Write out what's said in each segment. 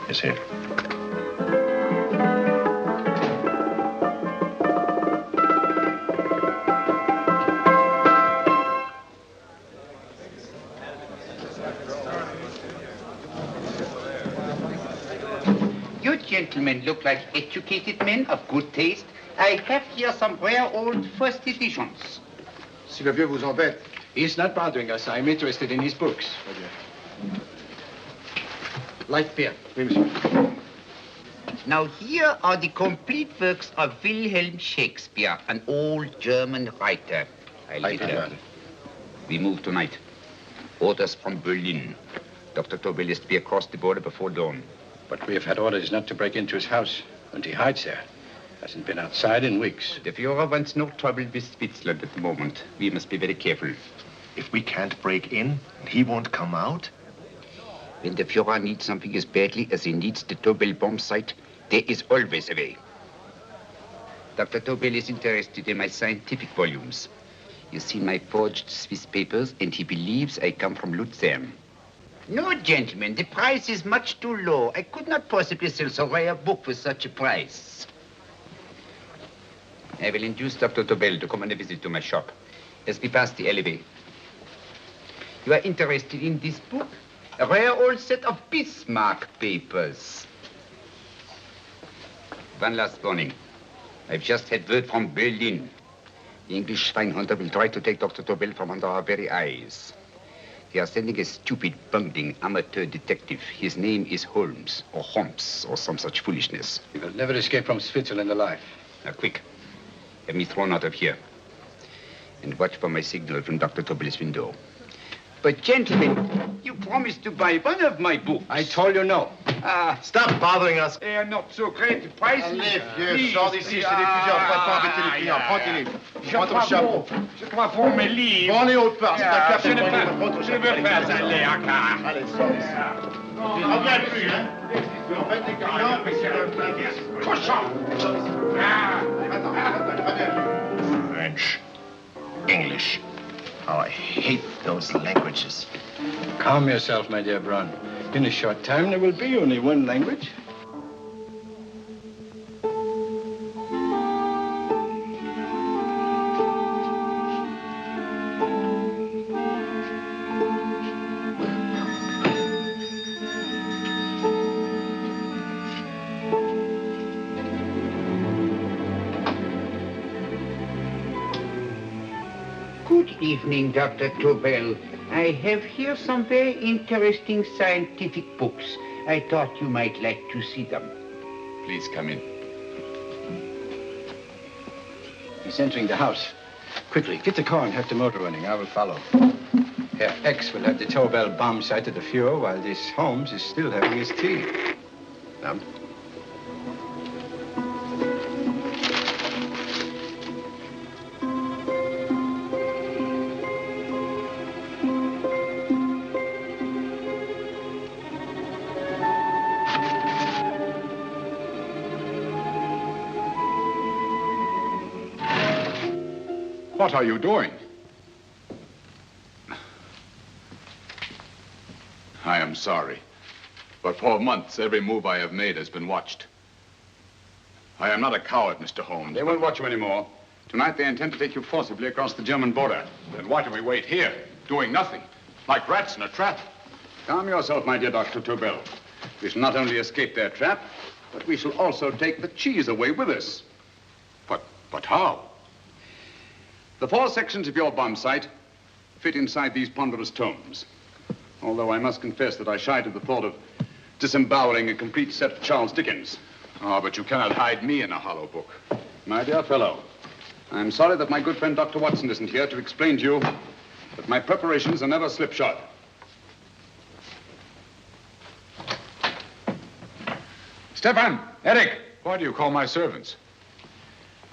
Yes, sir. You gentlemen look like educated men of good taste. I have here some rare old first editions. Si le vieux vous embête. He's not bothering us. I'm interested in his books. Light beer. Oui, monsieur. Now here are the complete works of Wilhelm Shakespeare, an old German writer. We move tonight. Orders from Berlin. Dr. Tobel is to be across the border before dawn. But we have had orders not to break into his house, and he hides there. Hasn't been outside in weeks. The Führer wants no trouble with Switzerland at the moment. We must be very careful. If we can't break in, he won't come out? When the Führer needs something as badly as he needs the Tobel bomb site, there is always a way. Dr. Tobel is interested in my scientific volumes. You've seen my forged Swiss papers, and he believes I come from Lucerne. No, gentlemen, the price is much too low. I could not possibly sell so rare a book for such a price. I will induce Dr. Tobel to come on a visit to my shop as we pass the alleyway. You are interested in this book? A rare old set of Bismarck papers. One last warning. I've just had word from Berlin. The English Schweinhunter will try to take Dr. Tobel from under our very eyes. They are sending a stupid, bungling amateur detective. His name is Holmes, or some such foolishness. He will never escape from Switzerland alive. Now, quick. Have me thrown out of here. And watch for my signal from Dr. Tobel's window. But, gentlemen, you promised to buy one of my books. I told you no. Stop bothering us. They are not so great. The price is... Allez, vieux, sors d'ici, c'est des plusieurs fois pas embêter les clients. Prends tes livres. Prends ton chapeau. Je crois pour mes livres. Prends les hautes parts, c'est ta carte. Je ne veux pas aller à Kaaren. Allez, sors d'ici. Tu ne reviens plus, hein? En fait, les clients, c'est le plein. Cochon! Attends, reviens. French. English. Oh, I hate those languages. Calm yourself, my dear Braun. In a short time, there will be only one language. Good evening, Dr. Tobel. I have here some very interesting scientific books. I thought you might like to see them. Please come in. He's entering the house. Quickly, get the car and have the motor running. I will follow. Herr X will have the Tobel bomb sight at the Fuhrer while this Holmes is still having his tea. Now. What are you doing? I am sorry, but for months, every move I have made has been watched. I am not a coward, Mr. Holmes. They won't watch you anymore. Tonight, they intend to take you forcibly across the German border. Then why do we wait here, doing nothing, like rats in a trap? Calm yourself, my dear Dr. Tobel. We shall not only escape their trap, but we shall also take the cheese away with us. But how? The 4 sections of your bomb sight fit inside these ponderous tomes. Although I must confess that I shied at the thought of disemboweling a complete set of Charles Dickens. Oh, but you cannot hide me in a hollow book. My dear fellow, I'm sorry that my good friend Dr. Watson isn't here to explain to you that my preparations are never slipshod. Stefan, Eric, why do you call my servants?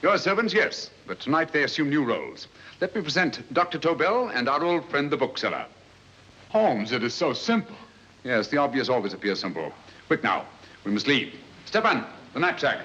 Your servants, yes, but tonight they assume new roles. Let me present Dr. Tobel and our old friend, the bookseller. Holmes, it is so simple. Yes, the obvious always appears simple. Quick now, we must leave. Stefan, the knapsack.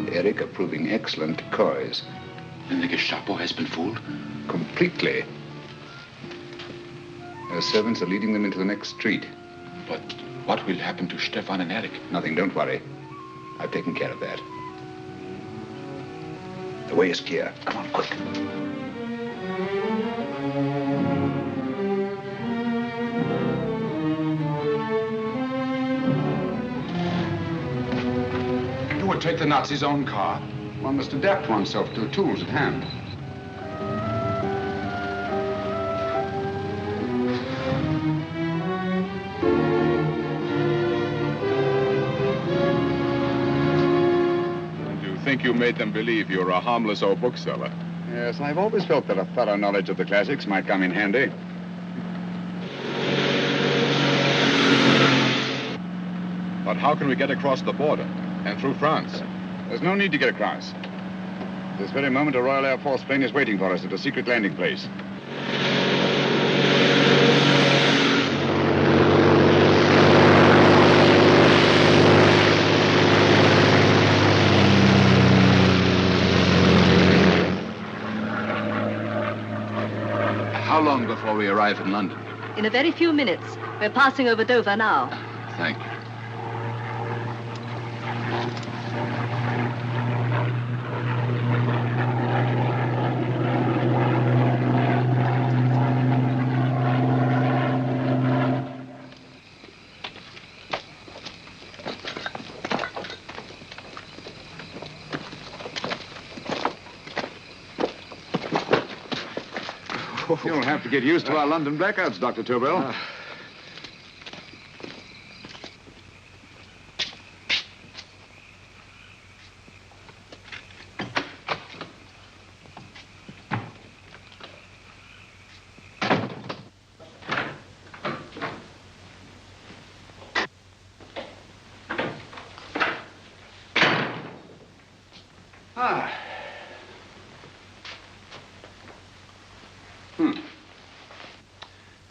Eric are proving excellent decoys. Then the Gestapo has been fooled? Completely. Their servants are leading them into the next street. But what will happen to Stefan and Eric? Nothing, don't worry. I've taken care of that. The way is clear. Come on, quick. You would take the Nazis' own car? One must adapt oneself to the tools at hand. You think you made them believe you're a harmless old bookseller? Yes, I've always felt that a thorough knowledge of the classics might come in handy. But how can we get across the border and through France? There's no need to get across. At this very moment, a Royal Air Force plane is waiting for us at a secret landing place. How long before we arrive in London? In a very few minutes. We're passing over Dover now. Thank you. You'll have to get used to our London blackouts, Dr. Tobel.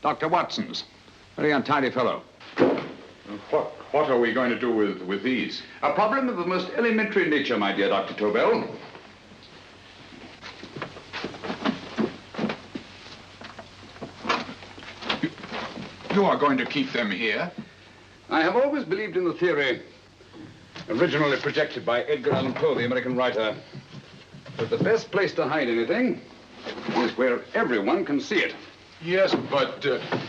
Dr. Watson's. Very untidy fellow. What are we going to do with these? A problem of the most elementary nature, my dear Dr. Tobel. You are going to keep them here? I have always believed in the theory, originally projected by Edgar Allan Poe, the American writer, that the best place to hide anything is where everyone can see it. Yes, but...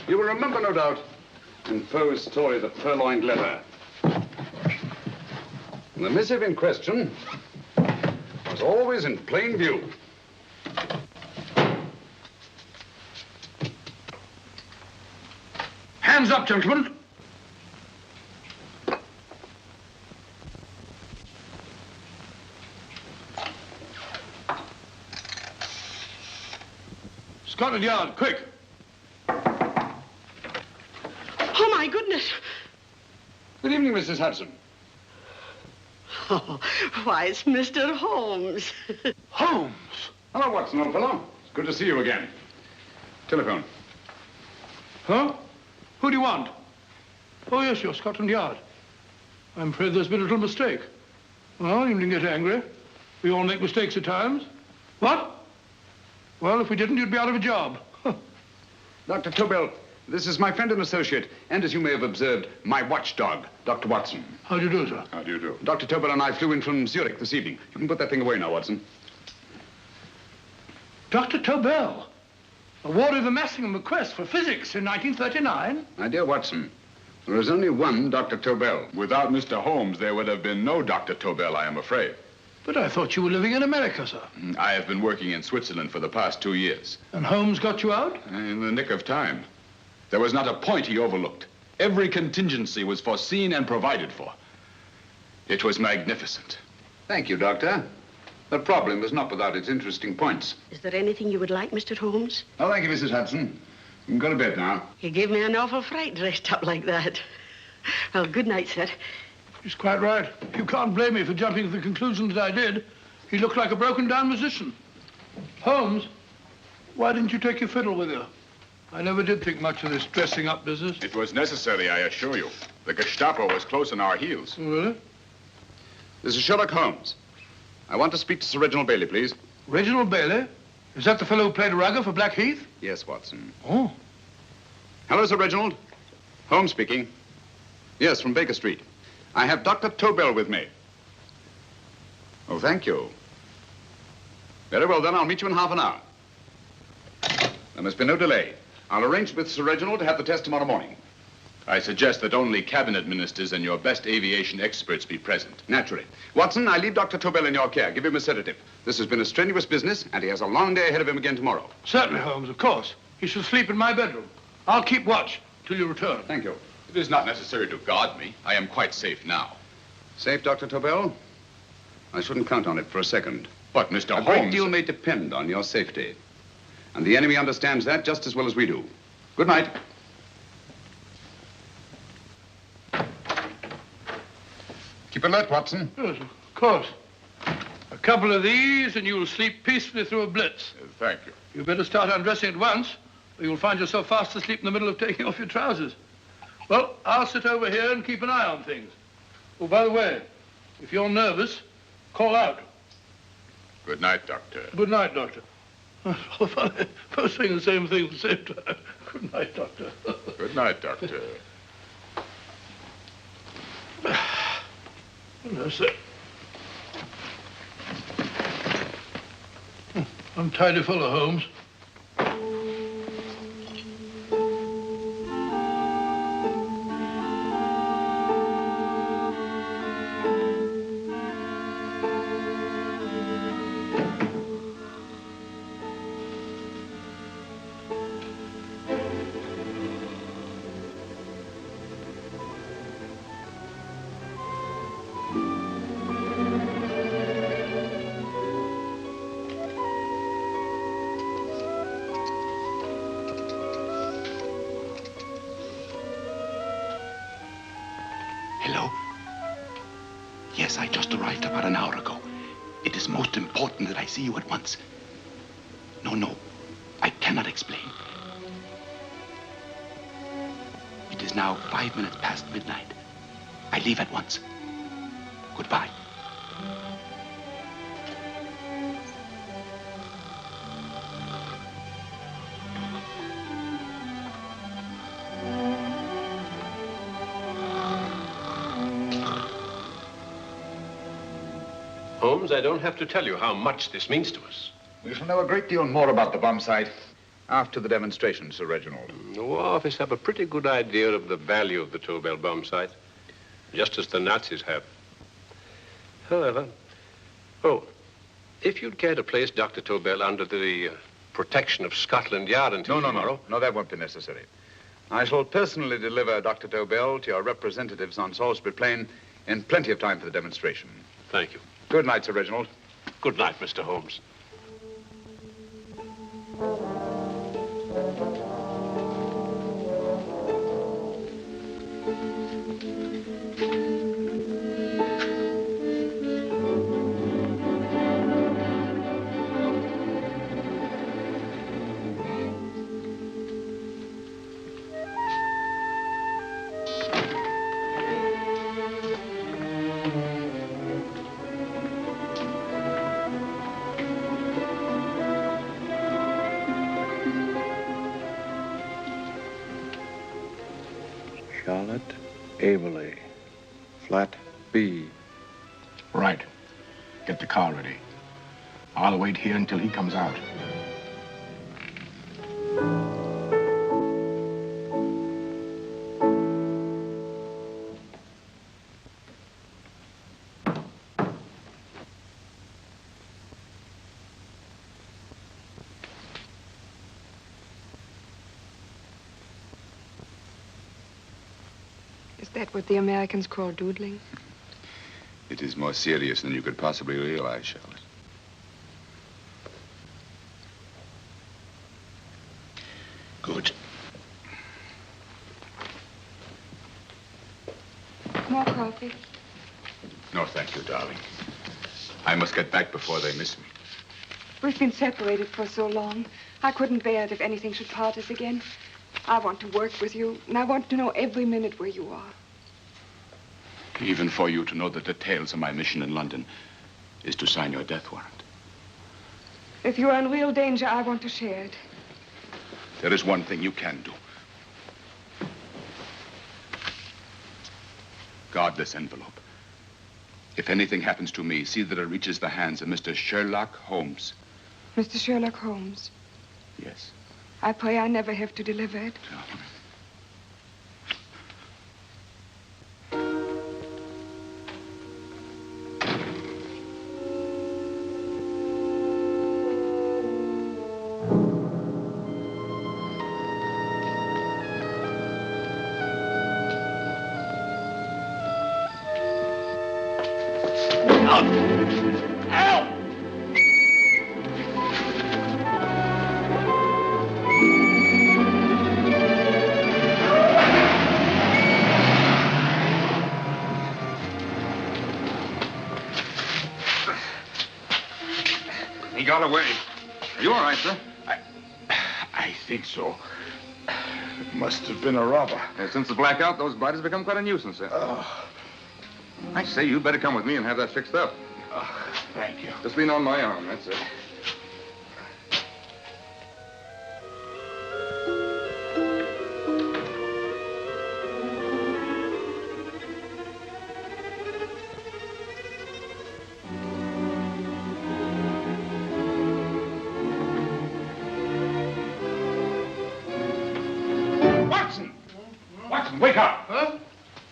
You will remember, no doubt, in Poe's story, The Purloined Letter. The missive in question was always in plain view. Hands up, gentlemen. Scotland Yard, quick. Oh, my goodness. Good evening, Mrs. Hudson. Oh, why, it's Mr. Holmes. Holmes? Hello, Watson, old fellow. It's good to see you again. Telephone. Huh? Who do you want? Oh, yes, you're Scotland Yard. I'm afraid there's been a little mistake. Well, you needn't get angry. We all make mistakes at times. What? Well, if we didn't, you'd be out of a job. Dr. Tobel, this is my friend and associate, and as you may have observed, my watchdog, Dr. Watson. How do you do, sir? How do you do? Dr. Tobel and I flew in from Zurich this evening. You can put that thing away now, Watson. Dr. Tobel, awarded the Massingham Crest for physics in 1939. My dear Watson, there is only one Dr. Tobel. Without Mr. Holmes, there would have been no Dr. Tobel, I am afraid. But I thought you were living in America, sir. I have been working in Switzerland for the past 2 years. And Holmes got you out? In the nick of time. There was not a point he overlooked. Every contingency was foreseen and provided for. It was magnificent. Thank you, Doctor. The problem is not without its interesting points. Is there anything you would like, Mr. Holmes? Oh, thank you, Mrs. Hudson. You can go to bed now. You gave me an awful fright dressed up like that. Well, good night, sir. He's quite right. You can't blame me for jumping to the conclusion that I did. He looked like a broken-down musician. Holmes, why didn't you take your fiddle with you? I never did think much of this dressing-up business. It was necessary, I assure you. The Gestapo was close on our heels. Oh, really? This is Sherlock Holmes. I want to speak to Sir Reginald Bailey, please. Reginald Bailey? Is that the fellow who played Rugger for Blackheath? Yes, Watson. Oh. Hello, Sir Reginald. Holmes speaking. Yes, from Baker Street. I have Dr. Tobel with me. Oh, thank you. Very well, then. I'll meet you in half an hour. There must be no delay. I'll arrange with Sir Reginald to have the test tomorrow morning. I suggest that only cabinet ministers and your best aviation experts be present. Naturally. Watson, I leave Dr. Tobel in your care. Give him a sedative. This has been a strenuous business, and he has a long day ahead of him again tomorrow. Certainly, Holmes, of course. He shall sleep in my bedroom. I'll keep watch till you return. Thank you. It is not necessary to guard me. I am quite safe now. Safe, Dr. Tobel? I shouldn't count on it for a second. But, Mr. Holmes... A great deal may depend on your safety. And the enemy understands that just as well as we do. Good night. Keep alert, Watson. Yes, of course. A couple of these and you'll sleep peacefully through a blitz. Thank you. You better start undressing at once, or you'll find yourself fast asleep in the middle of taking off your trousers. Well, I'll sit over here and keep an eye on things. Oh, by the way, if you're nervous, call out. Good night, Doctor. Good night, Doctor. Both saying the same thing at the same time. Good night, Doctor. Good night, Doctor. No, sir. Untidy fellow, Holmes. Hello? Yes, I just arrived about an hour ago. It is most important that I see you at once. No, I cannot explain. is now 5 minutes past midnight. I leave at once. Goodbye. Holmes, I don't have to tell you how much this means to us. We shall know a great deal more about the bomb site after the demonstration, Sir Reginald. The War Office have a pretty good idea of the value of the Tobel bomb site, just as the Nazis have. However, if you'd care to place Dr. Tobel under the protection of Scotland Yard until tomorrow... No, that won't be necessary. I shall personally deliver Dr. Tobel to your representatives on Salisbury Plain in plenty of time for the demonstration. Thank you. Good night, Sir Reginald. Good night, Mr. Holmes. Charlotte Averley, flat B. Right. Get the car ready. I'll wait here until he comes out. Is that what the Americans call doodling? It is more serious than you could possibly realize, Charlotte. Good. More coffee? No, thank you, darling. I must get back before they miss me. We've been separated for so long. I couldn't bear it if anything should part us again. I want to work with you, and I want to know every minute where you are. Even for you to know the details of my mission in London is to sign your death warrant. If you're in real danger, I want to share it. There is one thing you can do. Guard this envelope. If anything happens to me, see that it reaches the hands of Mr. Sherlock Holmes. Mr. Sherlock Holmes? Yes. I pray I never have to deliver it. He got away. Are you all right, sir? I think so. It must have been a robber. Since the blackout, those blighters become quite a nuisance, sir. I say, you'd better come with me and have that fixed up. Thank you. Just lean on my arm, that's it. Wake up! Huh?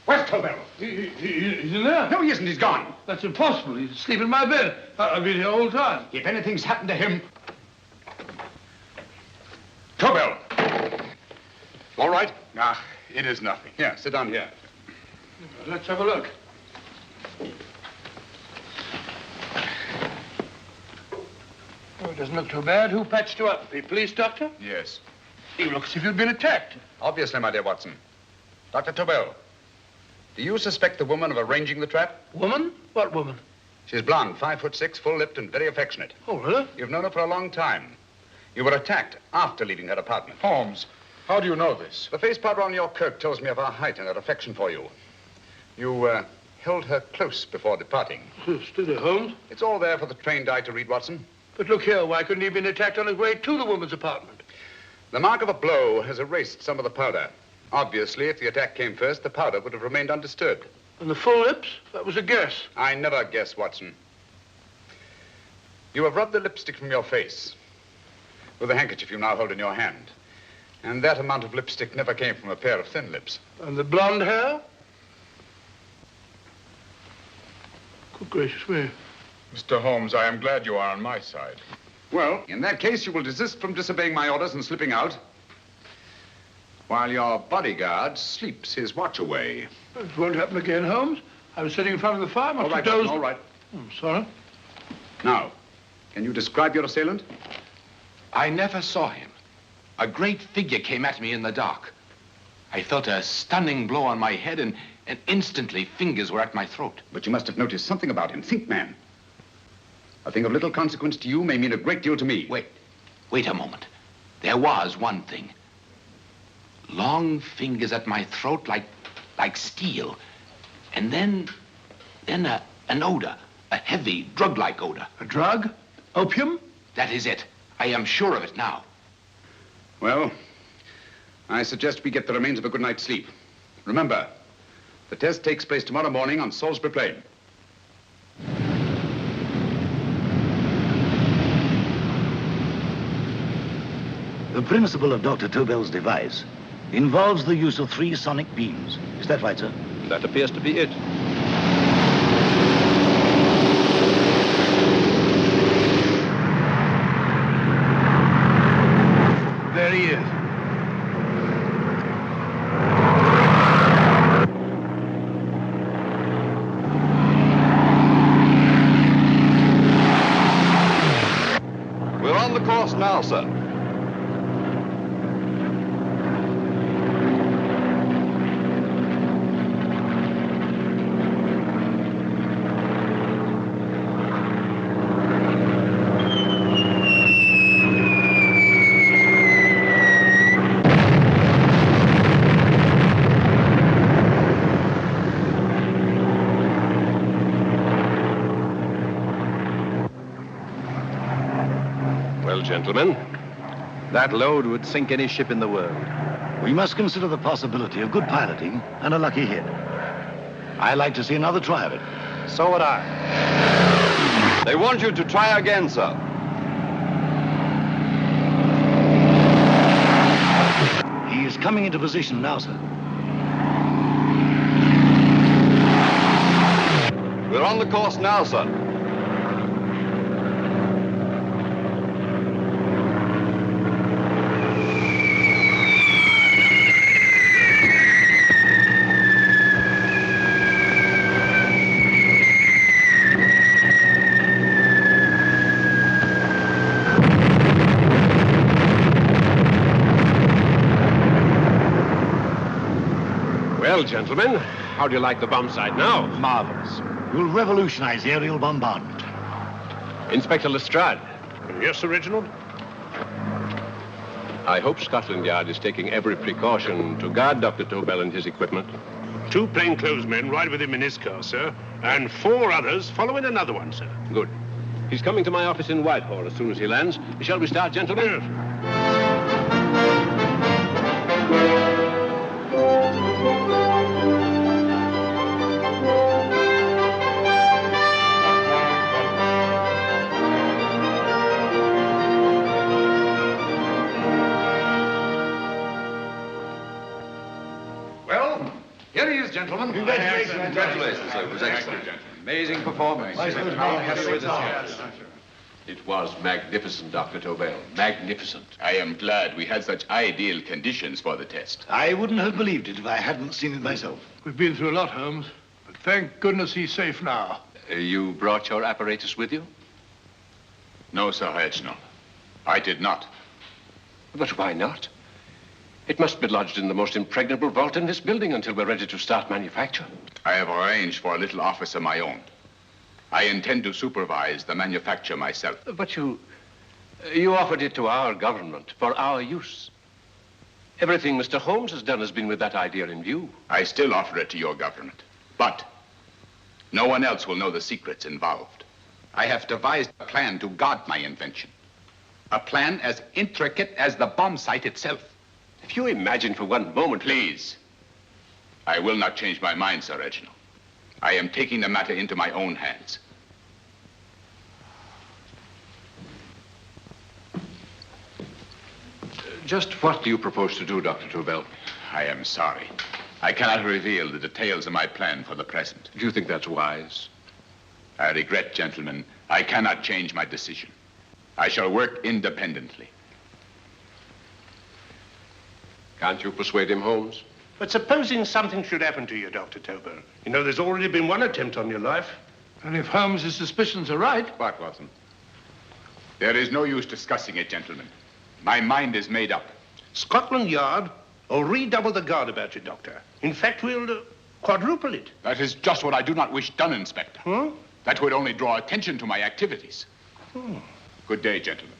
Where's Tobel? He's in there. No, he isn't. He's gone. That's impossible. He's asleep in my bed. I've been here all the time. If anything's happened to him... Tobel! All right? Ah, it is nothing. Here, sit down here. Let's have a look. Oh, it doesn't look too bad. Who patched you up? The police doctor? Yes. You look as if you'd been attacked. Obviously, my dear Watson. Dr. Tobel, do you suspect the woman of arranging the trap? Woman? What woman? She's blonde, 5'6", full-lipped, and very affectionate. Oh, really? You've known her for a long time. You were attacked after leaving her apartment. Holmes, How do you know this? The face powder on your coat tells me of her height and her affection for you. You held her close before departing. Steady, Holmes. It's all there for the trained eye to read, Watson. But look here, why couldn't he have been attacked on his way to the woman's apartment? The mark of a blow has erased some of the powder. Obviously, if the attack came first, the powder would have remained undisturbed. And the full lips? That was a guess. I never guess, Watson. You have rubbed the lipstick from your face with the handkerchief you now hold in your hand. And that amount of lipstick never came from a pair of thin lips. And the blonde hair? Good gracious me. Mr. Holmes, I am glad you are on my side. Well, in that case, you will desist from disobeying my orders and slipping out while your bodyguard sleeps his watch away. It won't happen again, Holmes. I was sitting in front of the fire. All right, Watson, all right. I'm sorry. Now, can you describe your assailant? I never saw him. A great figure came at me in the dark. I felt a stunning blow on my head, and instantly fingers were at my throat. But you must have noticed something about him. Think, man. A thing of little consequence to you may mean a great deal to me. Wait a moment. There was one thing. Long fingers at my throat like steel. And then an odor, a heavy, drug-like odor. A drug? Opium? That is it. I am sure of it now. Well, I suggest we get the remains of a good night's sleep. Remember, the test takes place tomorrow morning on Salisbury Plain. The principle of Dr. Tobel's device involves the use of 3 sonic beams. Is that right, sir? That appears to be it. There he is. We're on the course now, sir. Gentlemen, that load would sink any ship in the world. We must consider the possibility of good piloting and a lucky hit. I'd like to see another try of it. So would I. They want you to try again, sir. He is coming into position now, sir. We're on the course now, sir. Well, gentlemen, how do you like the bomb sight now? Marvelous. We'll revolutionize aerial bombardment. Inspector Lestrade. Yes, Sir Reginald? I hope Scotland Yard is taking every precaution to guard Dr. Tobel and his equipment. 2 plainclothesmen ride with him in his car, sir, and 4 others follow in another one, sir. Good. He's coming to my office in Whitehall as soon as he lands. Shall we start, gentlemen? Yes. Here he is, gentlemen. Congratulations, sir. It was excellent. Amazing performance. It was magnificent, Dr. Tobel. Magnificent. I am glad we had such ideal conditions for the test. I wouldn't have believed it if I hadn't seen it myself. We've been through a lot, Holmes, but thank goodness he's safe now. You brought your apparatus with you? No, Sir Reginald. I did not. But why not? It must be lodged in the most impregnable vault in this building until we're ready to start manufacture. I have arranged for a little office of my own. I intend to supervise the manufacture myself. But you offered it to our government for our use. Everything Mr. Holmes has done has been with that idea in view. I still offer it to your government. But no one else will know the secrets involved. I have devised a plan to guard my invention. A plan as intricate as the bomb site itself. If you imagine for one moment... Please. I will not change my mind, Sir Reginald. I am taking the matter into my own hands. Just what do you propose to do, Dr. Tobel? I am sorry. I cannot reveal the details of my plan for the present. Do you think that's wise? I regret, gentlemen, I cannot change my decision. I shall work independently. Can't you persuade him, Holmes? But supposing something should happen to you, Dr. Tobel. You know, there's already been one attempt on your life. And if Holmes' suspicions are right... What, Watson? There is no use discussing it, gentlemen. My mind is made up. Scotland Yard will redouble the guard about you, Doctor. In fact, we'll quadruple it. That is just what I do not wish done, Inspector. Huh? That would only draw attention to my activities. Good day, gentlemen.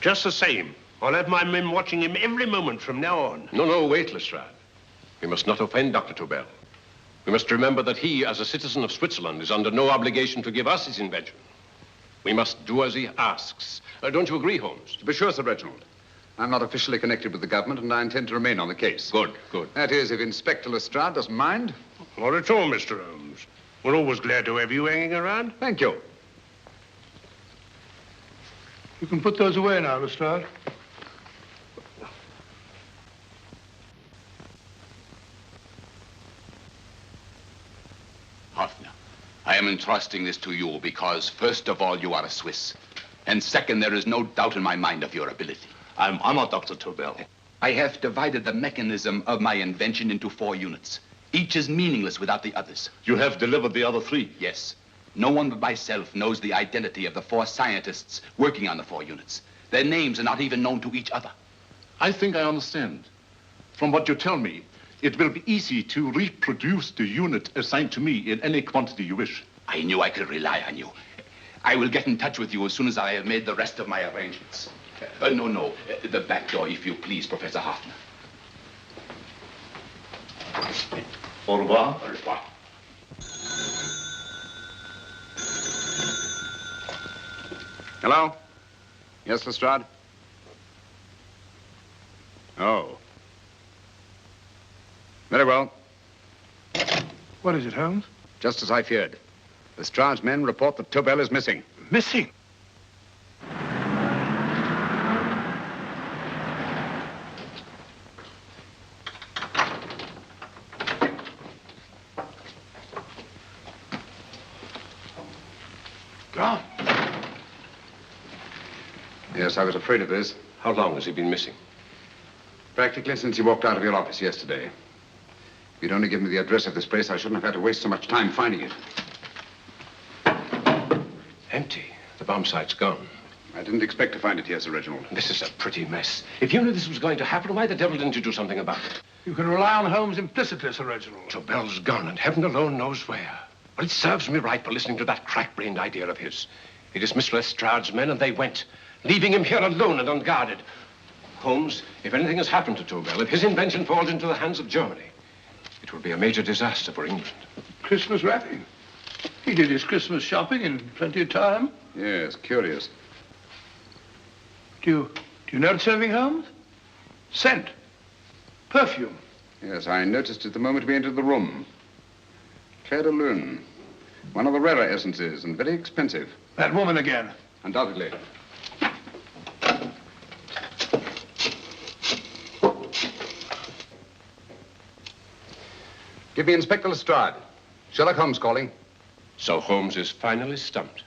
Just the same. I'll have my men watching him every moment from now on. No, wait, Lestrade. We must not offend Dr. Tobel. We must remember that he, as a citizen of Switzerland, is under no obligation to give us his invention. We must do as he asks. Don't you agree, Holmes? To be sure, Sir Reginald. I'm not officially connected with the government, and I intend to remain on the case. Good. That is, if Inspector Lestrade doesn't mind. Not at all, Mr. Holmes. We're always glad to have you hanging around. Thank you. You can put those away now, Lestrade. Hoffner, I am entrusting this to you because, first of all, you are a Swiss. And second, there is no doubt in my mind of your ability. I'm honored, Dr. Tobel. I have divided the mechanism of my invention into 4 units. Each is meaningless without the others. You have delivered the other 3? Yes. No one but myself knows the identity of the 4 scientists working on the 4 units. Their names are not even known to each other. I think I understand. From what you tell me, it will be easy to reproduce the unit assigned to me in any quantity you wish. I knew I could rely on you. I will get in touch with you as soon as I have made the rest of my arrangements. No. The back door, if you please, Professor Hoffner. Au revoir. Au revoir. Hello? Yes, Lestrade? Oh. Very well. What is it, Holmes? Just as I feared. Lestrade's men report that Tobel is missing. Missing? Gone. Yes, I was afraid of this. How long has he been missing? Practically since he walked out of your office yesterday. If you'd only given me the address of this place, I shouldn't have had to waste so much time finding it. Empty. The bomb site's gone. I didn't expect to find it here, Sir Reginald. This is a pretty mess. If you knew this was going to happen, why the devil didn't you do something about it? You can rely on Holmes implicitly, Sir Reginald. Tobel's gone, and heaven alone knows where. Well, it serves me right for listening to that crack-brained idea of his. He dismissed Lestrade's men, and they went, leaving him here alone and unguarded. Holmes, if anything has happened to Tobel, if his invention falls into the hands of Germany, it will be a major disaster for England. Christmas wrapping. He did his Christmas shopping in plenty of time. Yes, curious. Do you notice anything, Holmes? Scent. Perfume. Yes, I noticed it the moment we entered the room. Claire de Lune. One of the rarer essences, and very expensive. That woman again. Undoubtedly. Give me Inspector Lestrade. Sherlock Holmes calling. So Holmes is finally stumped.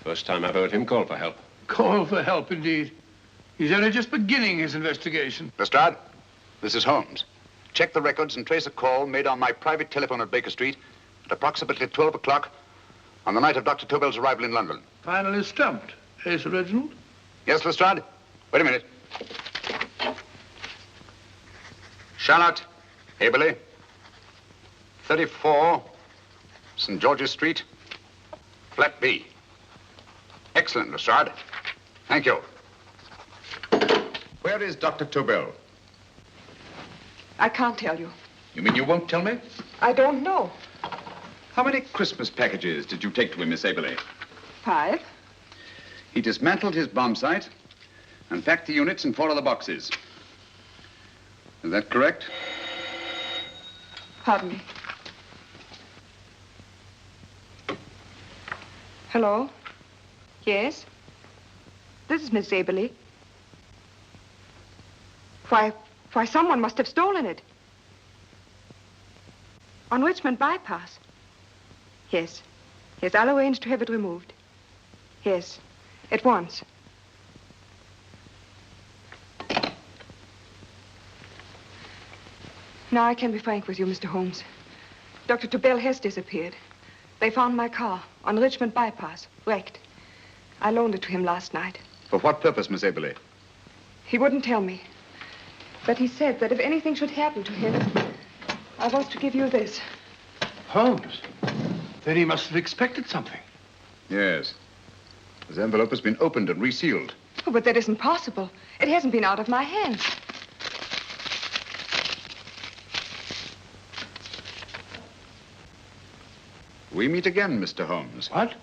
First time I've heard him call for help. Call for help, indeed. He's only just beginning his investigation. Lestrade, this is Holmes. Check the records and trace a call made on my private telephone at Baker Street at approximately 12 o'clock on the night of Dr. Tobel's arrival in London. Finally stumped. Eh, Sir Reginald? Yes, Lestrade? Wait a minute. Charlotte, Aberley, 34, St. George's Street, flat B. Excellent, Lestrade. Thank you. Where is Dr. Tobel? I can't tell you. You mean you won't tell me? I don't know. How many Christmas packages did you take to him, Miss Aberley? 5. He dismantled his bomb site and packed the units in 4 other boxes. Is that correct? Pardon me. Hello? Yes? This is Miss Aberley. Why, someone must have stolen it. On Richmond Bypass. Yes. Yes, I'll arrange to have it removed. Yes, at once. Now I can be frank with you, Mr. Holmes. Dr. Tobel has disappeared. They found my car on Richmond Bypass, wrecked. I loaned it to him last night. For what purpose, Miss Aberley? He wouldn't tell me. But he said that if anything should happen to him, I was to give you this. Holmes? Then he must have expected something. Yes. This envelope has been opened and resealed. Oh, but that isn't possible. It hasn't been out of my hands. We meet again, Mr. Holmes. What?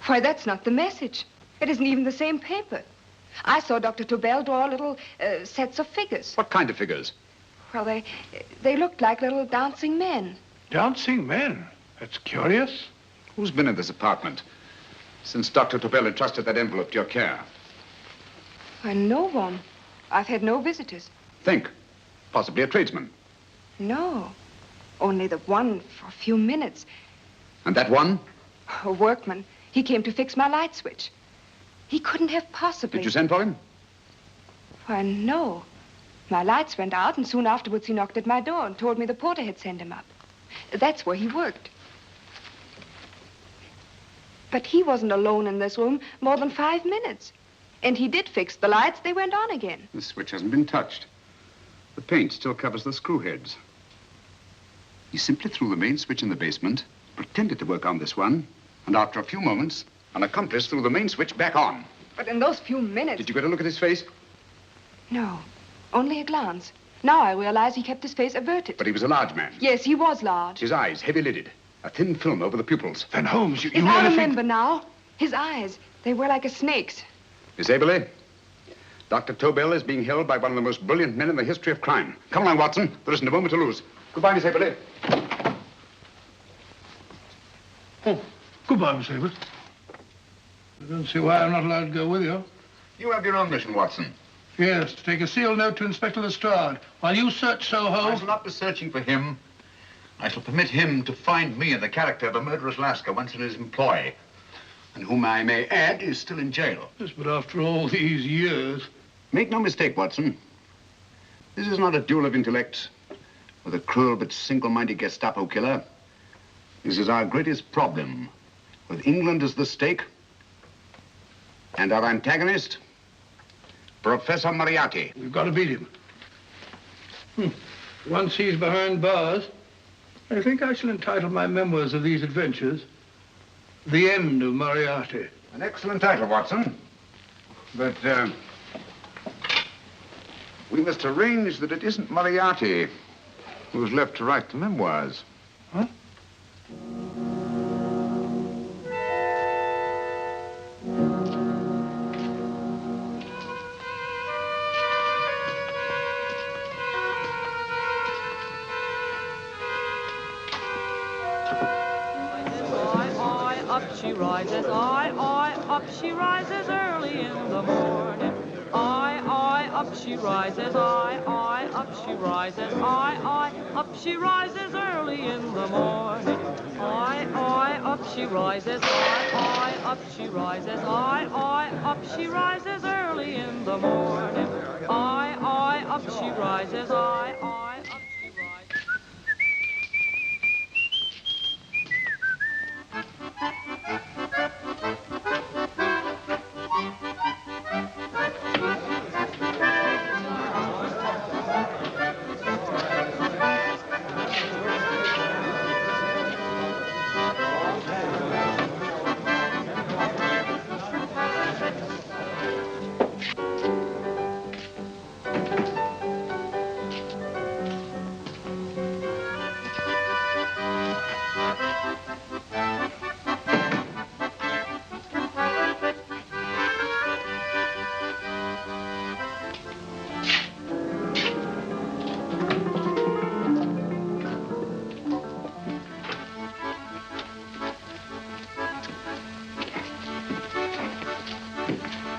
Why, that's not the message. It isn't even the same paper. I saw Dr. Tobel draw little sets of figures. What kind of figures? Well, they looked like little dancing men. Dancing men? That's curious. Who's been in this apartment since Dr. Tobel entrusted that envelope to your care? Why, no one. I've had no visitors. Think. Possibly a tradesman. No. Only the one for a few minutes. And that one? A workman. He came to fix my light switch. He couldn't have possibly... Did you send for him? Why, no. My lights went out, and soon afterwards he knocked at my door and told me the porter had sent him up. That's where he worked. But he wasn't alone in this room more than 5 minutes. And he did fix the lights. They went on again. The switch hasn't been touched. The paint still covers the screw heads. He simply threw the main switch in the basement, pretended to work on this one, and after a few moments, an accomplice threw the main switch back on. But in those few minutes... Did you get a look at his face? No, only a glance. Now I realize he kept his face averted. But he was a large man. Yes, he was large. His eyes heavy-lidded, a thin film over the pupils. Then Holmes, you If really I think... remember now, his eyes, they were like a snake's. Miss Aberley, Dr. Tobel is being held by one of the most brilliant men in the history of crime. Come along, Watson. There isn't a moment to lose. Goodbye, Miss Aberley. Oh, goodbye, Miss Aberley. I don't see why I'm not allowed to go with you. You have your own mission, Watson. Yes, to take a sealed note to Inspector Lestrade. While you search Soho... I shall not be searching for him. I shall permit him to find me in the character of a murderous Lascar once in his employ, and whom I may add is still in jail. Yes, but after all these years... Make no mistake, Watson. This is not a duel of intellects with a cruel but single-minded Gestapo killer. This is our greatest problem, with England as the stake, and our antagonist, Professor Moriarty. We've got to beat him. Once he's behind bars, I think I shall entitle my memoirs of these adventures, The End of Moriarty. An excellent title, Watson. But, we must arrange that it isn't Moriarty who's left to write the memoirs. Huh? Up she rises, up she rises early in the morning. Up she rises, up she rises, up she rises early in the morning. Up she rises, up she rises, up she rises early in the morning. Up she rises, up she rises.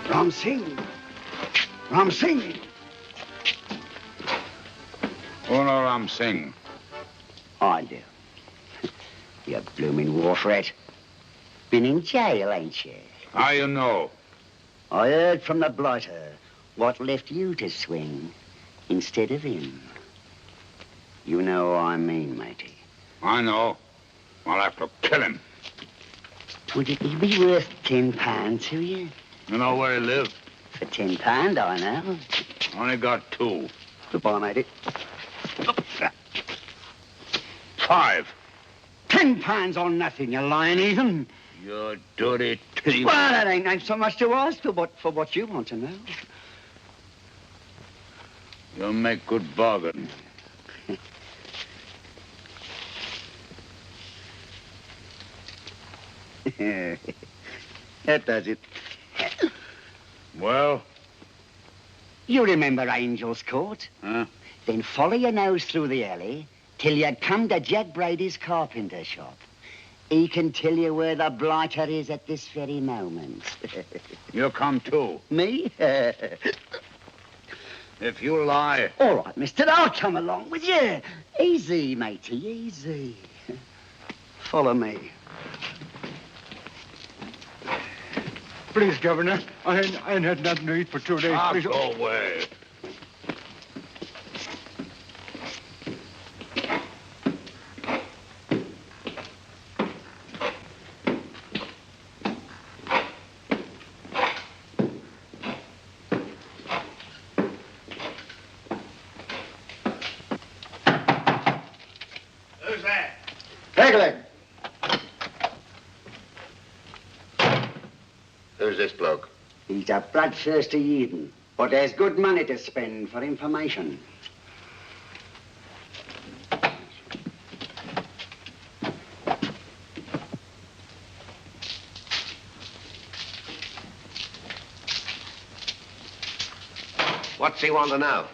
Ram Singh. Ram Singh. Uno Ram Singh. I do. You blooming wharf rat. Been in jail, ain't you? How you know? I heard from the blighter what left you to swing instead of him. You know what I mean, matey. I know. I'll have to kill him. Would it be worth £10 to you? You know where he lives? For £10, I know. Only got 2. Goodbye, matey. 5. £10 on nothing, you lying heathen. You dirty thief. Well, that ain't so much to ask for what you want to know. You make good bargain. That does it. Well? You remember Angel's Court? Huh? Then follow your nose through the alley till you come to Jack Brady's carpenter shop. He can tell you where the blighter is at this very moment. You come too. Me? If you lie... All right, mister, I'll come along with you. Easy, matey, easy. Follow me. Please, Governor, I ain't had nothing to eat for 2 days. Please. Go away. Who's that? Pegleg. Who's this bloke? He's a bloodthirsty heathen, but there's good money to spend for information. What's he want to know?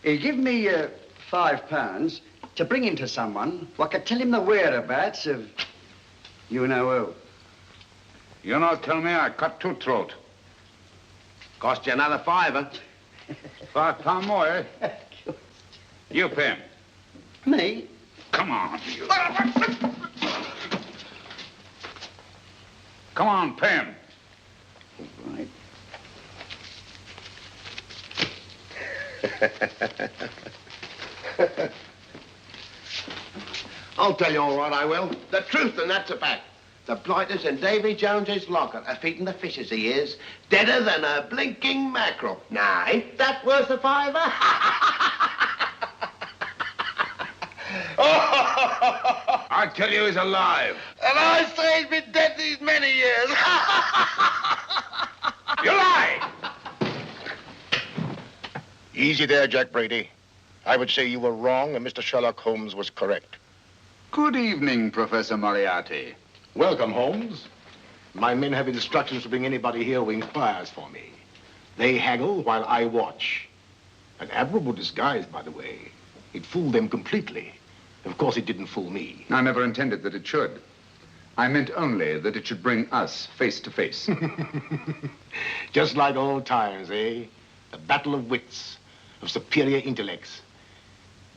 He give me £5 to bring him to someone who could tell him the whereabouts of you know who. You not tell me I cut 2 throat. Cost you another £5. £5 more, eh? You pay him. Me? Come on, you. Come on, pay him. Right. I'll tell you all right, I will. The truth, and that's a fact. The blighters in Davy Jones's locker are feeding the fishes, he is. Deader than a blinking mackerel. Now, ain't that worth a £5? I tell you he's alive. And I say he's been dead these many years. You lie! Easy there, Jack Brady. I would say you were wrong and Mr. Sherlock Holmes was correct. Good evening, Professor Moriarty. Welcome, Holmes. My men have instructions to bring anybody here who inquires for me. They haggle while I watch. An admirable disguise, by the way. It fooled them completely. Of course, it didn't fool me. I never intended that it should. I meant only that it should bring us face to face. Just like old times, eh? A battle of wits, of superior intellects.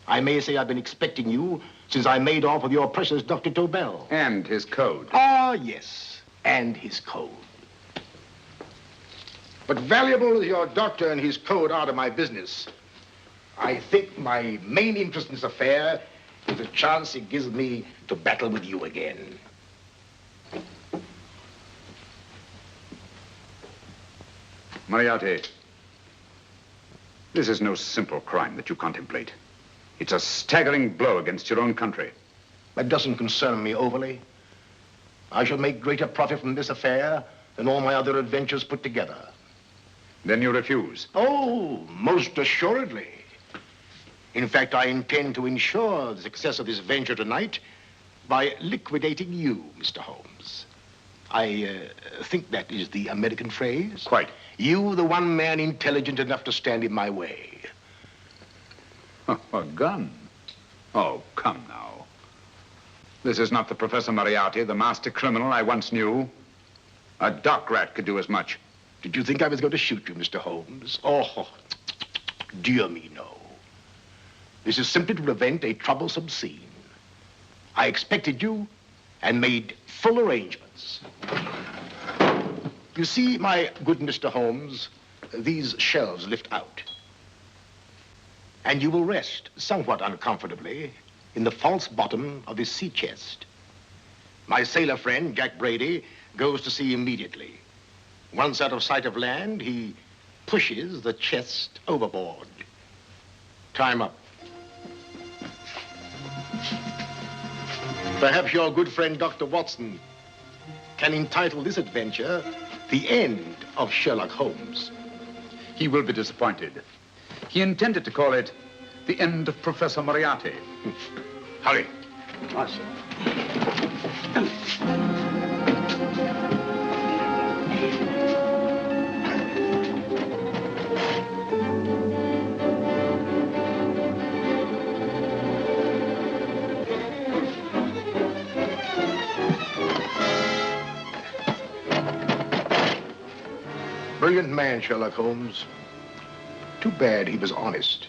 I may say I've been expecting you since I made off with your precious Dr. Tobel. And his code. Ah, yes, and his code. But valuable as your doctor and his code are to my business, I think my main interest in this affair is the chance it gives me to battle with you again. Moriarty, this is no simple crime that you contemplate. It's a staggering blow against your own country. That doesn't concern me overly. I shall make greater profit from this affair than all my other adventures put together. Then you refuse? Oh, most assuredly. In fact, I intend to ensure the success of this venture tonight by liquidating you, Mr. Holmes. I think that is the American phrase. Quite. You, the one man intelligent enough to stand in my way. A gun? Oh, come now. This is not the Professor Moriarty, the master criminal I once knew. A dock rat could do as much. Did you think I was going to shoot you, Mr. Holmes? Oh, dear me, no. This is simply to prevent a troublesome scene. I expected you and made full arrangements. You see, my good Mr. Holmes, these shelves lift out. And you will rest somewhat uncomfortably in the false bottom of this sea chest. My sailor friend, Jack Brady, goes to sea immediately. Once out of sight of land, he pushes the chest overboard. Time up. Perhaps your good friend, Dr. Watson, can entitle this adventure The End of Sherlock Holmes. He will be disappointed. He intended to call it The End of Professor Moriarty. Hurry. Right, sir. Brilliant man, Sherlock Holmes. Too bad he was honest.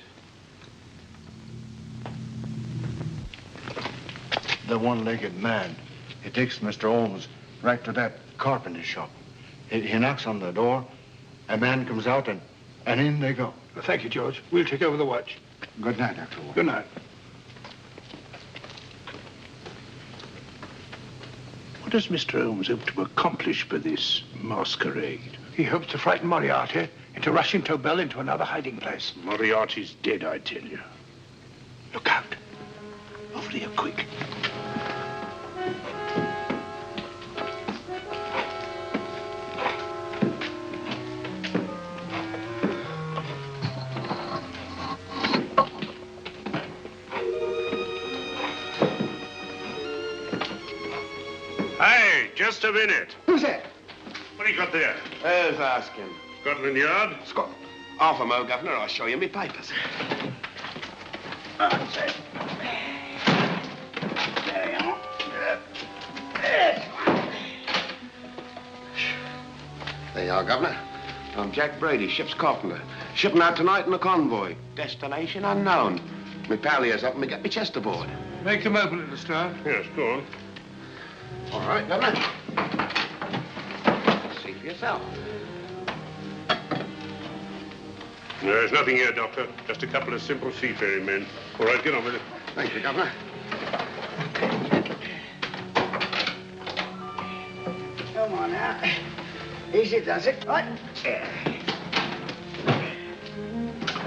The one-legged man. He takes Mr. Holmes right to that carpenter shop. He knocks on the door. A man comes out and in they go. Thank you, George. We'll take over the watch. Good night, Dr. Holmes. Good night. What does Mr. Holmes hope to accomplish by this masquerade? He hopes to frighten Moriarty into rushing Tobel into another hiding place. Moriarty's dead, I tell you. Look out. Over here, quick. Hey, just a minute. Who's that? What do you got there? Who's asking? Scotland Yard? Scotland. Half a mo, Governor. I'll show you me papers. That's it. There you are. There you are, Governor. I'm Jack Brady, ship's carpenter. Shipping out tonight in a convoy. Destination unknown. My pal here's helping me get my chest aboard. Make them open it, Lestrade. Yes, go on. All right, Governor. See for yourself. There's nothing here, Doctor. Just a couple of simple seafaring men. All right, get on with it. Thank you, Governor. Come on now. Easy does it, right?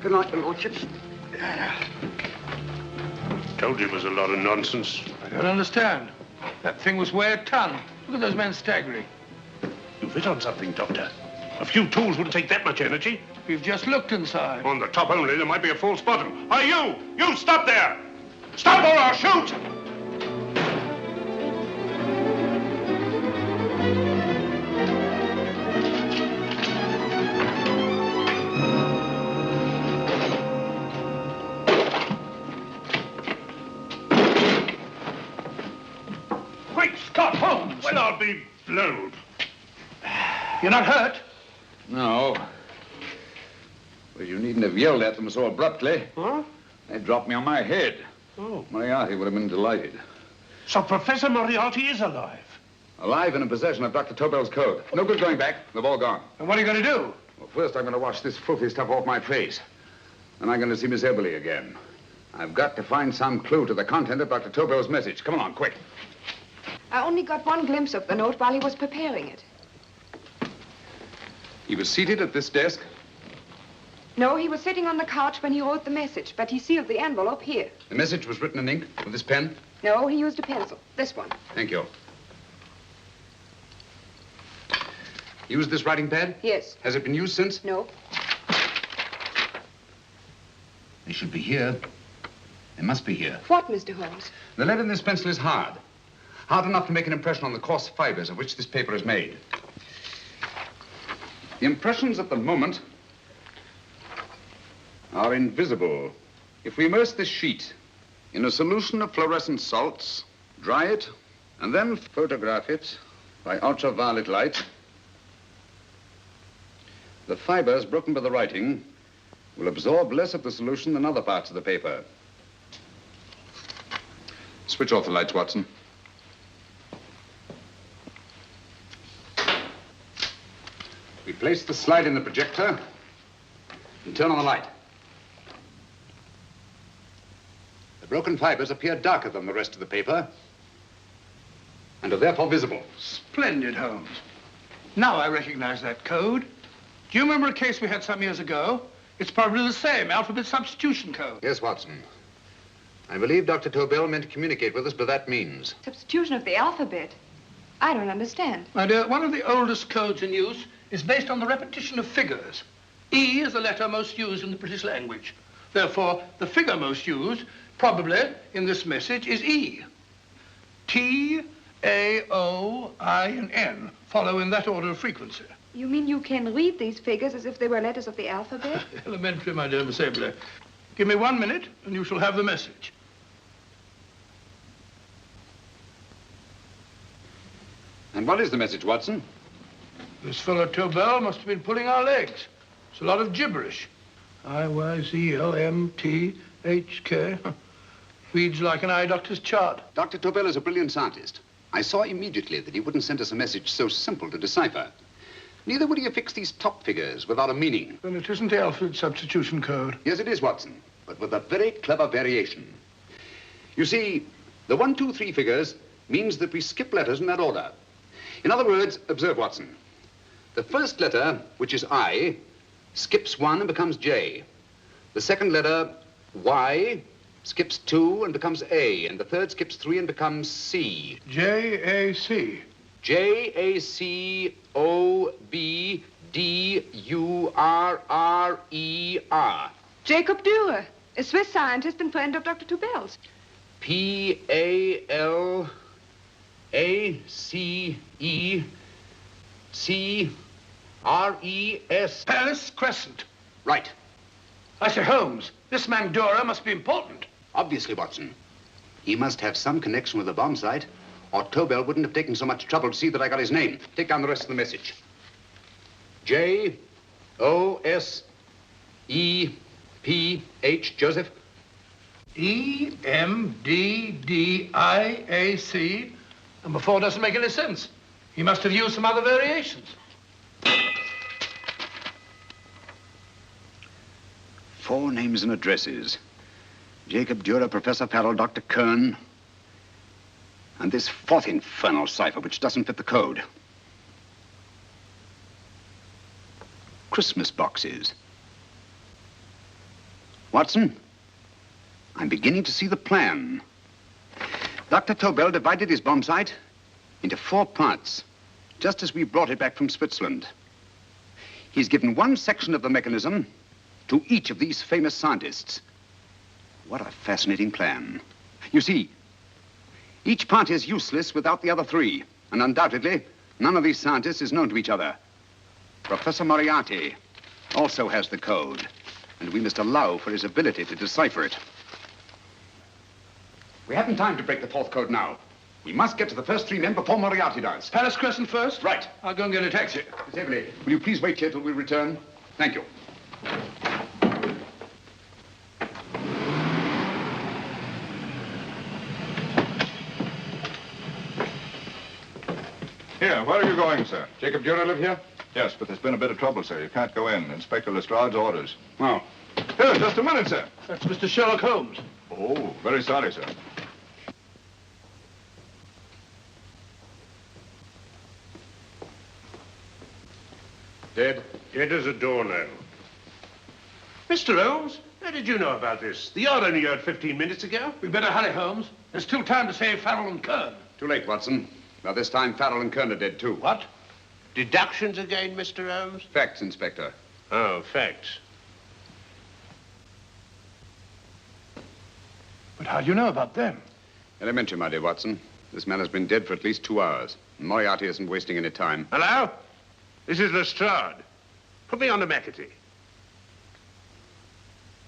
Good night, your lordships. Told you it was a lot of nonsense. I don't understand. That thing was weigh a ton. Look at those men staggering. You've hit on something, Doctor. A few tools wouldn't take that much energy. We've just looked inside. On the top only, there might be a false bottom. Hey, you! You stop there! Stop or I'll shoot! Great Scott, Holmes! Well, I'll be blowed. You're not hurt? No. Well, you needn't have yelled at them so abruptly. Huh? They dropped me on my head. Oh. Moriarty would have been delighted. So Professor Moriarty is alive? Alive and in possession of Dr. Tobel's code. No good going back. They've all gone. And what are you going to do? Well, first I'm going to wash this filthy stuff off my face. Then I'm going to see Miss Eberly again. I've got to find some clue to the content of Dr. Tobel's message. Come along, quick. I only got one glimpse of the note while he was preparing it. He was seated at this desk. No, he was sitting on the couch when he wrote the message, but he sealed the envelope here. The message was written in ink with this pen. No, he used a pencil. This one. Thank you. Used this writing pad? Yes. Has it been used since? No. They should be here. They must be here. What, Mr. Holmes? The lead in this pencil is hard. Hard enough to make an impression on the coarse fibers of which this paper is made. The impressions at the moment are invisible. If we immerse this sheet in a solution of fluorescent salts, dry it, and then photograph it by ultraviolet light, The fibers broken by the writing will absorb less of the solution than other parts of the paper. Switch off the lights, Watson. We place the slide in the projector and turn on the light. The broken fibers appear darker than the rest of the paper and are therefore visible. Splendid, Holmes. Now I recognize that code. Do you remember a case we had some years ago? It's probably the same, alphabet substitution code. Yes, Watson. I believe Dr. Tobel meant to communicate with us by that means. Substitution of the alphabet? I don't understand. My dear, one of the oldest codes in use is based on the repetition of figures. E is the letter most used in the British language. Therefore, the figure most used, probably in this message, is E. T, A, O, I, and N follow in that order of frequency. You mean you can read these figures as if they were letters of the alphabet? Elementary, my dear Miss Abler. Give me 1 minute, and you shall have the message. And what is the message, Watson? This fellow Tobel must have been pulling our legs. It's a lot of gibberish. I-Y-Z-L-M-T-H-K. Reads like an eye doctor's chart. Dr. Tobel is a brilliant scientist. I saw immediately that he wouldn't send us a message so simple to decipher. Neither would he affix these top figures without a meaning. Then it isn't the alphabet substitution code. Yes, it is, Watson, but with a very clever variation. You see, the 1, 2, 3 figures means that we skip letters in that order. In other words, observe, Watson. The first letter, which is I, skips 1 and becomes J. The second letter, Y, skips 2 and becomes A. And the third skips 3 and becomes C. J-A-C. J-A-C-O-B-D-U-R-R-E-R. Jacob Dürer, a Swiss scientist and friend of Dr. Tobel's. P-A-L-A-C-E-C-R-E-S. Palace Crescent. Right. I say, Holmes, this man Dürer must be important. Obviously, Watson. He must have some connection with the bomb site, or Tobel wouldn't have taken so much trouble to see that I got his name. Take down the rest of the message. J-O-S-E-P-H, Joseph. E-M-D-D-I-A-C. Number 4 doesn't make any sense. He must have used some other variations. 4 names and addresses. Jacob Dürer, Professor Farrell, Dr. Kern, and this 4th infernal cipher, which doesn't fit the code. Christmas boxes. Watson, I'm beginning to see the plan. Dr. Tobel divided his bomb site into 4 parts, just as we brought it back from Switzerland. He's given 1 section of the mechanism to each of these famous scientists. What a fascinating plan. You see, each part is useless without the other 3, and undoubtedly, none of these scientists is known to each other. Professor Moriarty also has the code, and we must allow for his ability to decipher it. We haven't time to break the 4th code now. We must get to the first 3 men before Moriarty does. Palace Crescent first? Right. I'll go and get a taxi. Miss Everly, will you please wait here till we return? Thank you. Here, where are you going, sir? Jacob Dürer live here? Yes, but there's been a bit of trouble, sir. You can't go in. Inspector Lestrade's orders. Oh. Here, just a minute, sir. That's Mr. Sherlock Holmes. Oh, very sorry, sir. Dead? Dead as a doornail. Mr. Holmes, how did you know about this? The yard only heard 15 minutes ago. We better hurry, Holmes. There's still time to save Farrell and Kern. Too late, Watson. By this time, Farrell and Kern are dead, too. What? Deductions again, Mr. Holmes? Facts, Inspector. Oh, facts. But how do you know about them? Elementary, my dear Watson. This man has been dead for at least 2 hours. Moriarty isn't wasting any time. Hello? This is Lestrade. Put me on to McAtee.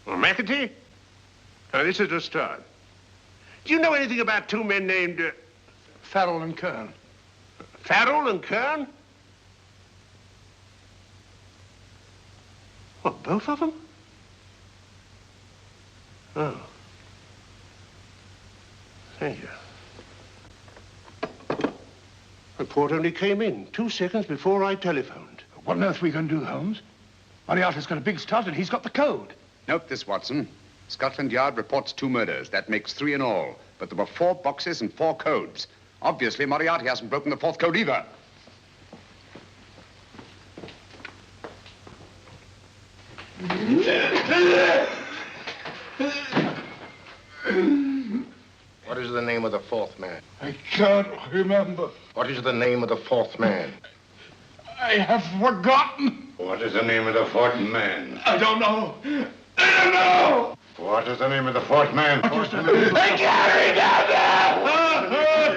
Oh, McAtee? Oh, this is Lestrade. Do you know anything about 2 men named... Farrell and Kern. Farrell and Kern? What, both of them? Oh. Thank you. Report only came in 2 seconds before I telephoned. What on earth are we going to do, Holmes? Moriarty's got a big start and he's got the code. Note this, Watson. Scotland Yard reports 2 murders. That makes 3 in all. But there were 4 boxes and 4 codes. Obviously, Moriarty hasn't broken the 4th code either. What is the name of the 4th man? I can't remember. What is the name of the 4th man? I have forgotten. What is the name of the 4th man? I don't know. I don't know. What is the name of the 4th man? I can't remember.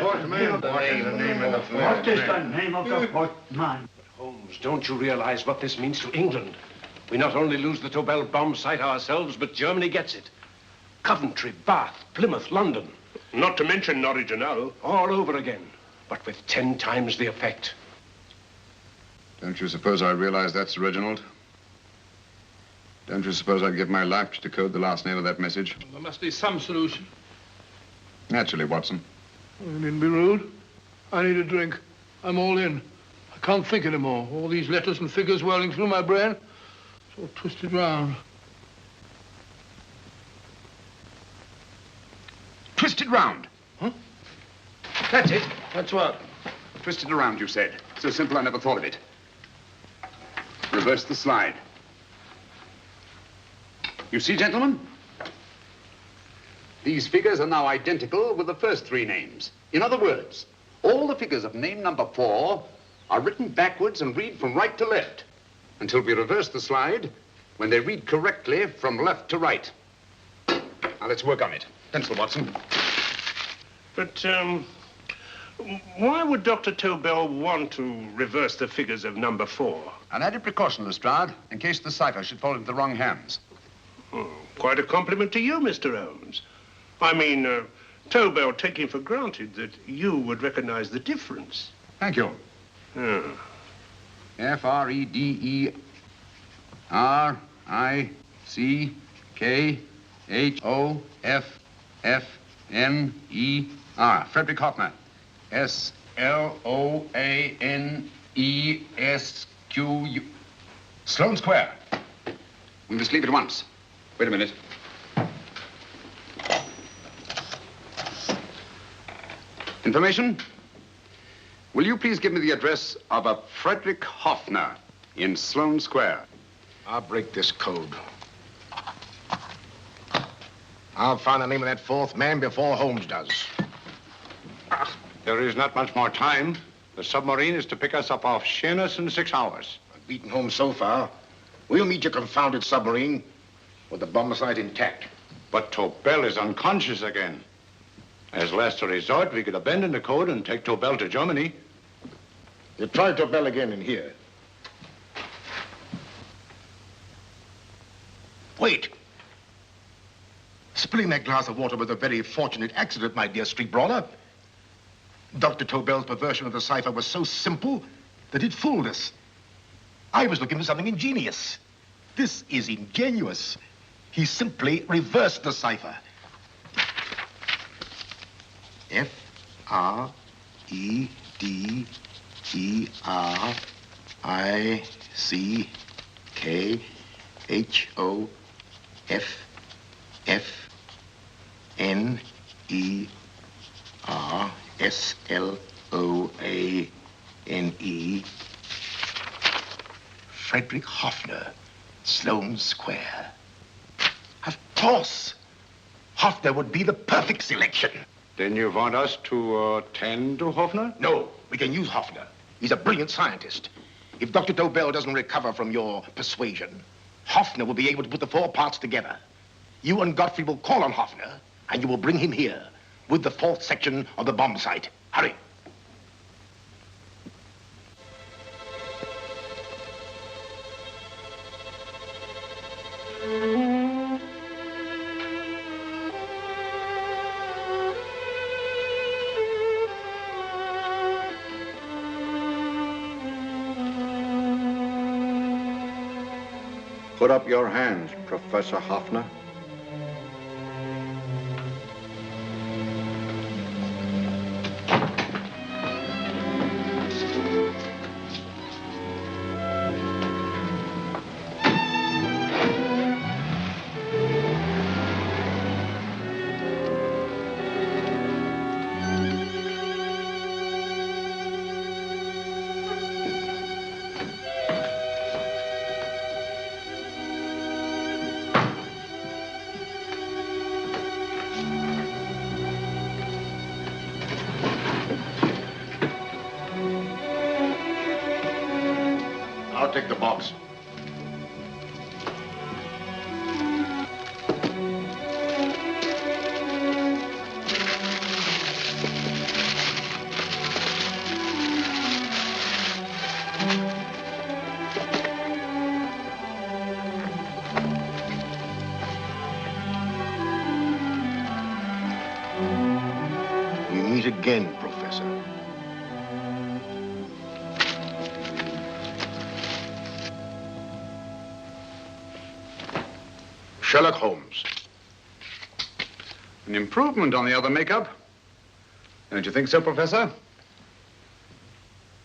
4th man. What is the name of the 4th man? What is the name of the 4th man? Holmes, don't you realize what this means to England? We not only lose the Tobel bomb site ourselves, but Germany gets it. Coventry, Bath, Plymouth, London. Not to mention Norwich and Hull. All over again, but with 10 times the effect. Don't you suppose I realize that's Reginald? Don't you suppose I'd give my life to decode the last name of that message? There must be some solution. Naturally, Watson. I needn't be rude. I need a drink. I'm all in. I can't think anymore. All these letters and figures whirling through my brain. It's all twisted round. Twisted round. Huh? That's it. That's what? Twisted around, you said. So simple, I never thought of it. Reverse the slide. You see, gentlemen? These figures are now identical with the first 3 names. In other words, all the figures of name number 4 are written backwards and read from right to left until we reverse the slide when they read correctly from left to right. Now, let's work on it. Pencil, Watson. But, why would Dr. Tobel want to reverse the figures of number 4? An added precaution, Lestrade, in case the cipher should fall into the wrong hands. Oh, quite a compliment to you, Mr. Holmes. I mean, Tobel taking for granted that you would recognize the difference. Thank you. Oh. F-R-E-D-E-R-I-C-K-H-O-F-F-N-E-R. Frederick Hoffner. S-L-O-A-N-E-S-Q-U. Sloane Square. We must leave at once. Wait a minute. Information? Will you please give me the address of a Frederick Hoffner in Sloane Square? I'll break this code. I'll find the name of that 4th man before Holmes does. There is not much more time. The submarine is to pick us up off Sheerness in 6 hours. I've beaten Holmes so far. We'll meet your confounded submarine with the bomb site intact. But Tobel is unconscious again. As last resort, we could abandon the code and take Tobel to Germany. You try Tobel again in here. Wait. Spilling that glass of water was a very fortunate accident, my dear street brawler. Dr. Tobel's perversion of the cipher was so simple that it fooled us. I was looking for something ingenious. This is ingenuous. He simply reversed the cipher. F-R-E-D-E-R-I-C-K-H-O-F-N-E-R-S-L-O-A-N-E. Frederick Hoffner, Sloane Square. Of course. Hoffner would be the perfect selection. Then you want us to attend to Hoffner? No, we can use Hoffner. He's a brilliant scientist. If Dr. Tobel doesn't recover from your persuasion, Hoffner will be able to put the 4 parts together. You and Godfrey will call on Hoffner, and you will bring him here with the 4th section of the bomb site. Hurry. Put up your hands, Professor Hoffner. I'll take the box. We meet again, Professor. Sherlock Holmes. An improvement on the other makeup. Don't you think so, Professor?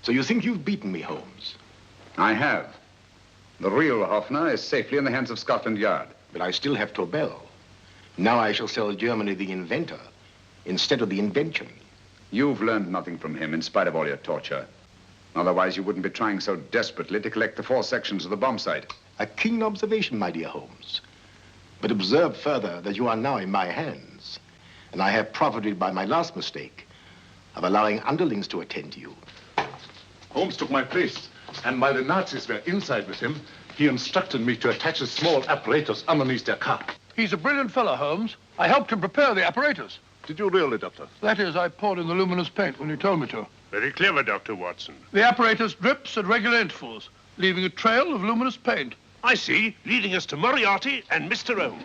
So you think you've beaten me, Holmes? I have. The real Hoffner is safely in the hands of Scotland Yard. But I still have Tobel. Now I shall sell Germany the inventor instead of the invention. You've learned nothing from him in spite of all your torture. Otherwise, you wouldn't be trying so desperately to collect the 4 sections of the bomb site. A keen observation, my dear Holmes. But observe further that you are now in my hands, and I have profited by my last mistake of allowing underlings to attend to you. Holmes took my place, and while the Nazis were inside with him, he instructed me to attach a small apparatus underneath their car. He's a brilliant fellow, Holmes. I helped him prepare the apparatus. Did you really, Doctor? That is, I poured in the luminous paint when you told me to. Very clever, Dr. Watson. The apparatus drips at regular intervals, leaving a trail of luminous paint. I see, leading us to Moriarty and Mr. Holmes.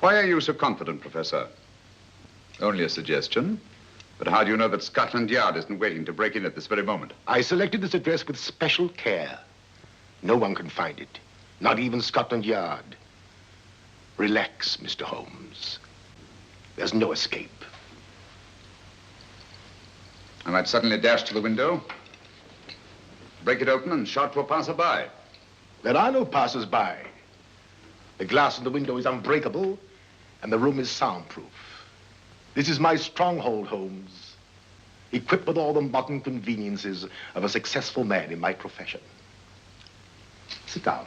Why are you so confident, Professor? Only a suggestion. But how do you know that Scotland Yard isn't waiting to break in at this very moment? I selected this address with special care. No one can find it, not even Scotland Yard. Relax, Mr. Holmes. There's no escape. I might suddenly dash to the window, break it open, and shout to a passerby. There are no passers-by. The glass in the window is unbreakable, and the room is soundproof. This is my stronghold, Holmes, equipped with all the modern conveniences of a successful man in my profession. Sit down.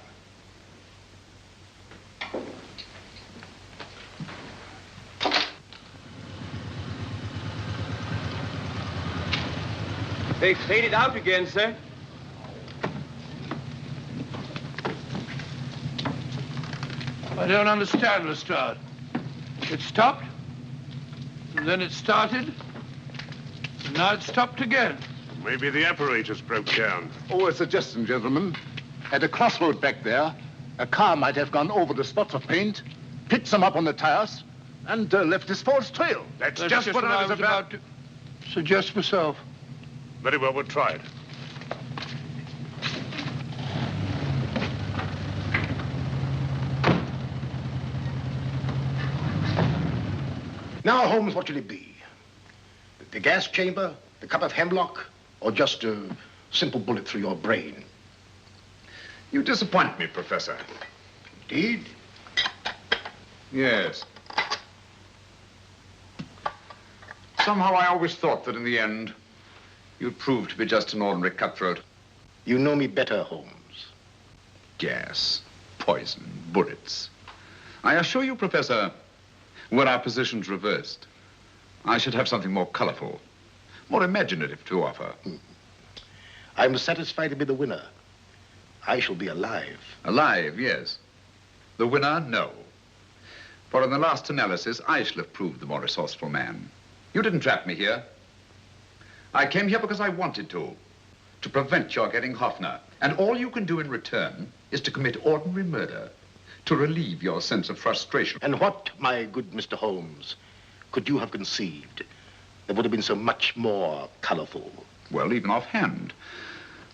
They've faded out again, sir. I don't understand, Lestrade. It stopped, and then it started, and now it stopped again. Maybe the apparatus broke down. Oh, a suggestion, gentlemen. At a crossroad back there, a car might have gone over the spots of paint, picked some up on the tires, and left this false trail. That's just what I was about to suggest myself. Very well, we'll try it. Now, Holmes, what should it be? The gas chamber, the cup of hemlock, or just a simple bullet through your brain? You disappoint me, Professor. Indeed? Yes. Somehow I always thought that in the end, you'd prove to be just an ordinary cutthroat. You know me better, Holmes. Gas, poison, bullets. I assure you, Professor, were our positions reversed, I should have something more colorful, more imaginative to offer. I'm satisfied to be the winner. I shall be alive. Alive, yes. The winner, no. For in the last analysis, I shall have proved the more resourceful man. You didn't trap me here. I came here because I wanted to prevent your getting Hoffner. And all you can do in return is to commit ordinary murder, To relieve your sense of frustration. And what, my good Mr. Holmes, could you have conceived that would have been so much more colorful? Well, even offhand.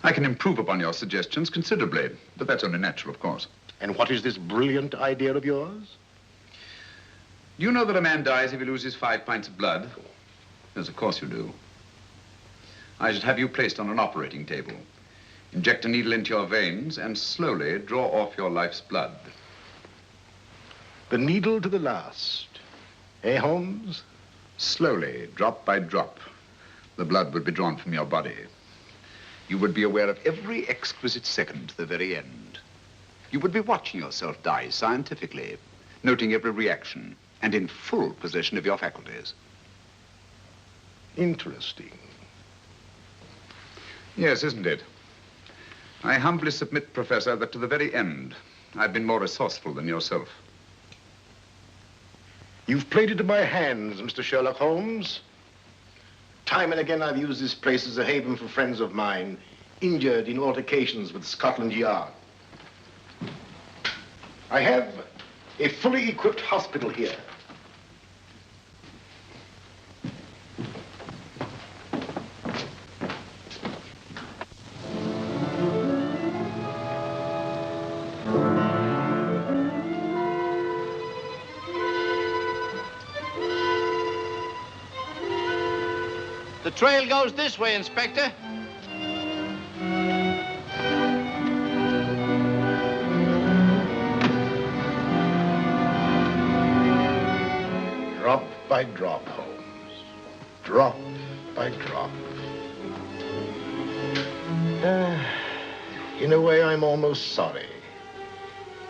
I can improve upon your suggestions considerably, but that's only natural, of course. And what is this brilliant idea of yours? You know that a man dies if he loses 5 pints of blood? Yes, of course you do. I should have you placed on an operating table. Inject a needle into your veins and slowly draw off your life's blood. The needle to the last. Eh, Holmes? Slowly, drop by drop, the blood would be drawn from your body. You would be aware of every exquisite second to the very end. You would be watching yourself die scientifically, noting every reaction, and in full possession of your faculties. Interesting. Yes, isn't it? I humbly submit, Professor, that to the very end, I've been more resourceful than yourself. You've played it in my hands, Mr. Sherlock Holmes. Time and again, I've used this place as a haven for friends of mine, injured in altercations with Scotland Yard. I have a fully equipped hospital here. The trail goes this way, Inspector. Drop by drop, Holmes. Drop by drop. In a way, I'm almost sorry.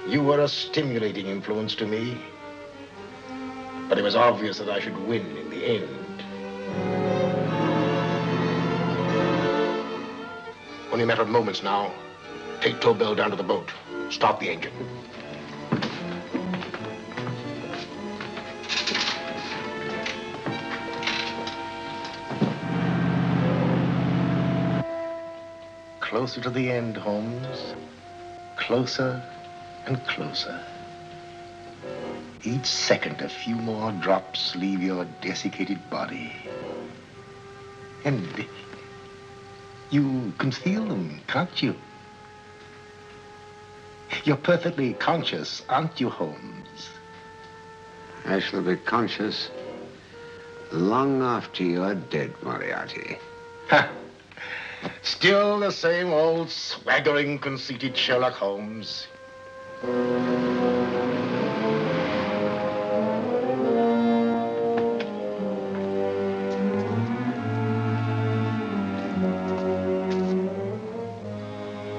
You were a stimulating influence to me. But it was obvious that I should win in the end. Only a matter of moments now. Take Tobel down to the boat. Start the engine. Closer to the end, Holmes. Closer and closer. Each second, a few more drops leave your desiccated body. And you can feel them, can't you? You're perfectly conscious, aren't you, Holmes? I shall be conscious long after you're dead, Moriarty. Ha! Still the same old swaggering, conceited Sherlock Holmes.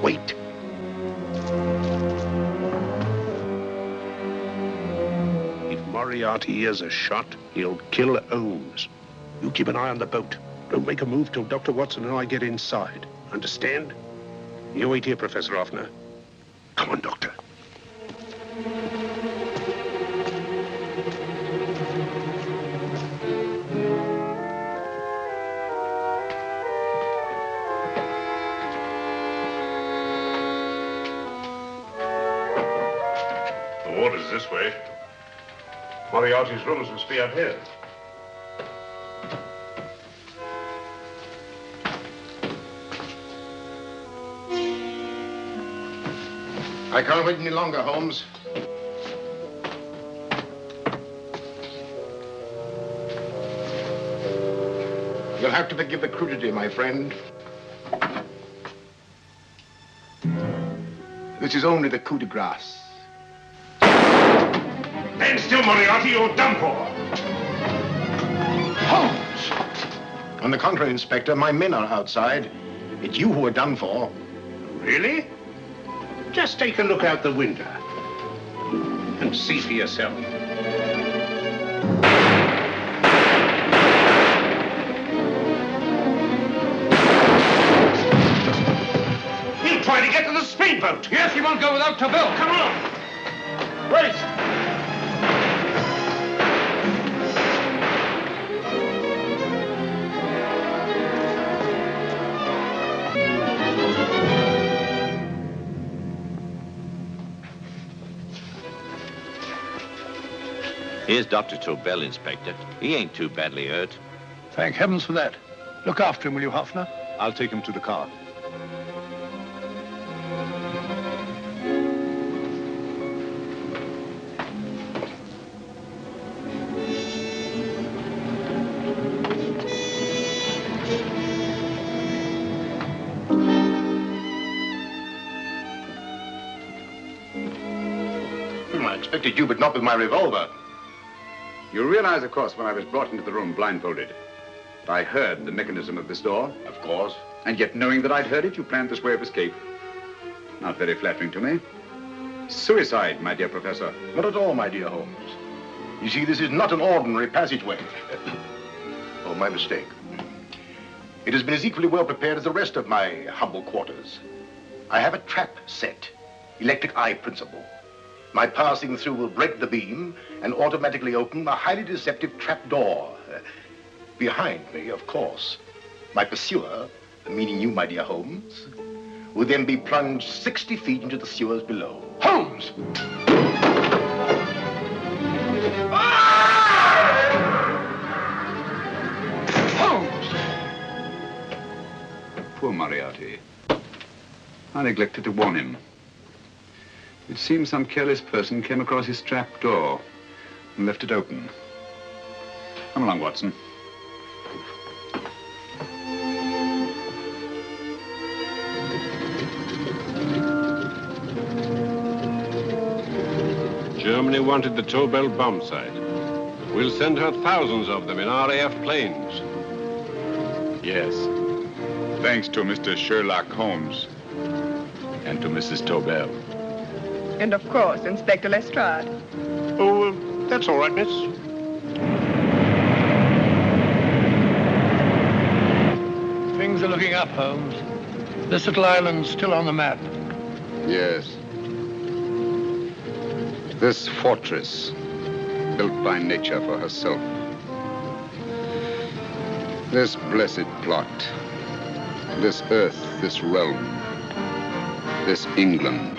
Wait. If Moriarty hears a shot, he'll kill Holmes. You keep an eye on the boat. Don't make a move till Dr. Watson and I get inside. Understand? You wait here, Professor Offner. Come on, Doctor. The water's this way. Moriarty's rooms must be up here. I can't wait any longer, Holmes. You'll have to forgive the crudity, my friend. This is only the coup de grace. Stand still, Moriarty, you're done for. Holmes! On the contrary, Inspector, my men are outside. It's you who are done for. Really? Just take a look out the window and see for yourself. He'll try to get to the speedboat. Yes, he won't go without Tobel. Come on. Wait. Here's Dr. Tobel, Inspector. He ain't too badly hurt. Thank heavens for that. Look after him, will you, Hoffner? I'll take him to the car. I expected you, but not with my revolver. You realize, of course, when I was brought into the room blindfolded, that I heard the mechanism of this door? Of course. And yet, knowing that I'd heard it, you planned this way of escape. Not very flattering to me. Suicide, my dear Professor. Not at all, my dear Holmes. You see, this is not an ordinary passageway. Oh, my mistake. It has been as equally well prepared as the rest of my humble quarters. I have a trap set, electric eye principle. My passing through will break the beam and automatically open a highly deceptive trap door. Behind me, of course, my pursuer, meaning you, my dear Holmes, will then be plunged 60 feet into the sewers below. Holmes! Holmes! Poor Moriarty. I neglected to warn him. It seems some careless person came across his trap door and left it open. Come along, Watson. Germany wanted the Tobel bomb site. We'll send her thousands of them in RAF planes. Yes. Thanks to Mr. Sherlock Holmes and to Mrs. Tobel. And of course, Inspector Lestrade. Oh, that's all right, miss. Things are looking up, Holmes. This little island's still on the map. Yes. This fortress, built by nature for herself. This blessed plot. This earth, this realm. This England.